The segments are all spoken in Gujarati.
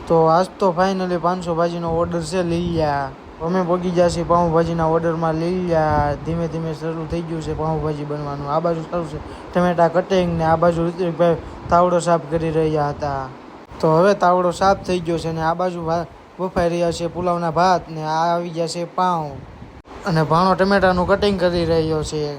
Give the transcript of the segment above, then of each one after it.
તો આજ તો ફાઇનલી 500 ભાજીનો ઓર્ડર છે લીલિયા. અમે પગી ગયા છીએ પાઉંભાજીના ઓર્ડરમાં લીલિયા. ધીમે ધીમે શરૂ થઈ ગયું છે પાઉંભાજી બનવાનું. આ બાજુ શરૂ છે ટમેટા કટિંગ ને આ બાજુ ઋત્વિકભાઈ તાવડો સાફ કરી રહ્યા હતા. તો હવે તાવડો સાફ થઈ ગયો છે ને આ બાજુ બફાઈ રહ્યા છે પુલાવના ભાત ને આ આવી ગયા છે પાઉં અને ભાણો ટમેટાનું કટિંગ કરી રહ્યો છે.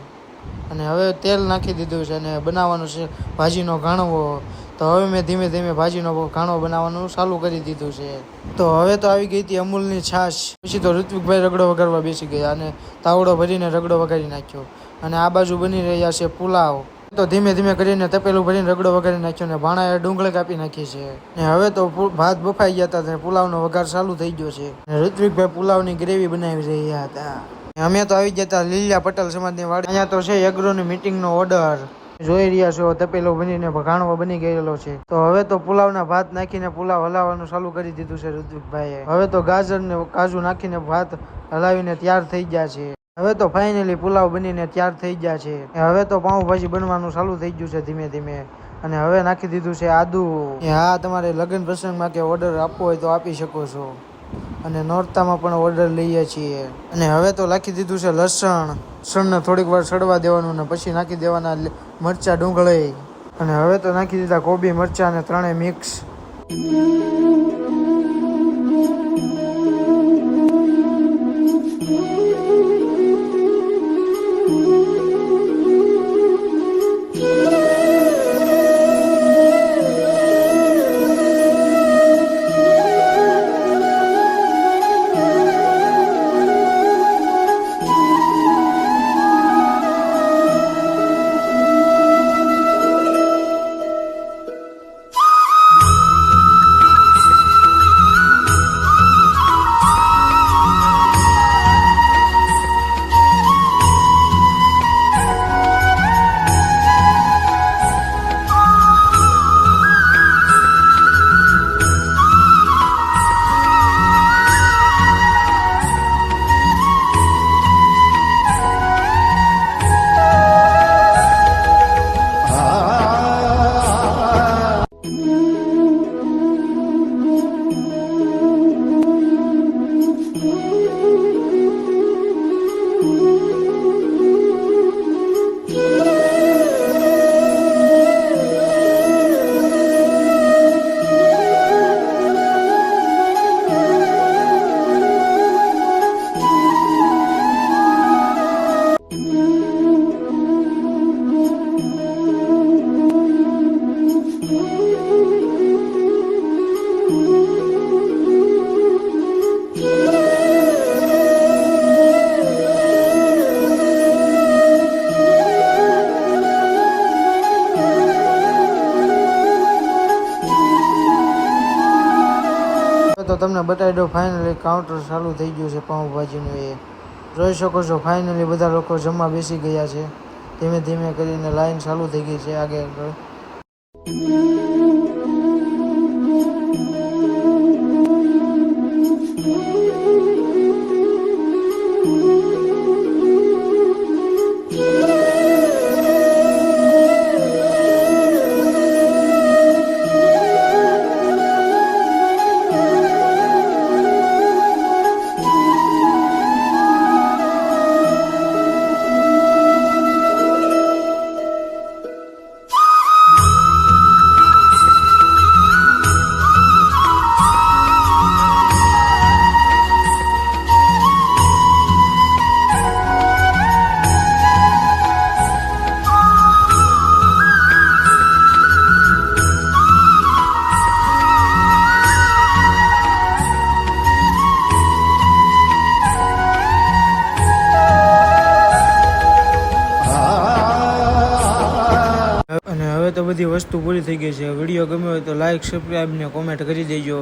અને હવે તેલ નાખી દીધું છે અને બનાવવાનું છે ભાજીનો ઘાણવો. તો હવે મેં ધીમે ધીમે ભાજીનો ઘાણો બનાવવાનું ચાલુ કરી દીધું છે. તો હવે તો આવી ગઈ હતી અમૂલની છાશ. પછી તો ઋત્વિકભાઈ રગડો વગાડવા બેસી ગયા અને તાવડો ભરીને રગડો વગાડી નાખ્યો. અને આ બાજુ બની રહ્યા છે પુલાવ. તો ધીમે ધીમે કરીને તપેલું ભરીને રગડો વગાડી નાખ્યો ને ભાણાએ ડુંગળી કાપી નાખી છે. ને હવે તો ભાત બફાઈ ગયા હતા ને પુલાવનો વઘાર ચાલુ થઈ ગયો છે. ઋત્વિકભાઈ પુલાવની ગ્રેવી બનાવી રહ્યા હતા. અમે તો આવી ગયા હતા લીલિયા પટેલ સમાજની વાડી. અહીંયા તો છે એગ્રોની મીટિંગનો ઓર્ડર. જોઈ રહ્યા છો તપેલો બનીને ઘાણવો બની ગયેલો છે. તો હવે તો પુલાવના ભાત નાખીને પુલાવ હલાવવાનું ચાલુ કરી દીધું છે ઋત્વિકભાઈએ. હવે તો ગાજર ને કાજુ નાખીને ભાત હલાવીને તૈયાર થઈ ગયા છે. હવે તો ફાઇનલી પુલાવ બનીને તૈયાર થઈ ગયા છે. હવે તો પાઉંભાજી બનવાનું ચાલુ થઈ ગયું છે ધીમે ધીમે. અને હવે નાખી દીધું છે આદુ. હા, તમારે લગ્ન પ્રસંગમાં કે ઓર્ડર આપવો હોય તો આપી શકો છો. અને નોરતામાં પણ ઓર્ડર લઈએ છીએ. અને હવે તો નાખી દીધું છે લસણ. લસણને થોડીક વાર સડવા દેવાનું ને પછી નાખી દેવાના મરચાં ડુંગળી. અને હવે તો નાખી દીધા કોબી મરચાં અને ત્રણેય મિક્સ. તો તમને બતાવી દો ફાઇનલી કાઉન્ટર ચાલુ થઈ ગયું છે પાઉંભાજીનું. એ જોઈ શકો છો ફાઇનલી બધા લોકો જમવા બેસી ગયા છે. ધીમે ધીમે કરીને લાઈન ચાલુ થઈ ગઈ છે આગળ. હવે તો બધી વસ્તુ પૂરી થઈ ગઈ છે. વિડીયો ગમ્યો હોય તો લાઈક, સબસ્ક્રાઈબ ને કોમેન્ટ કરી દેજો.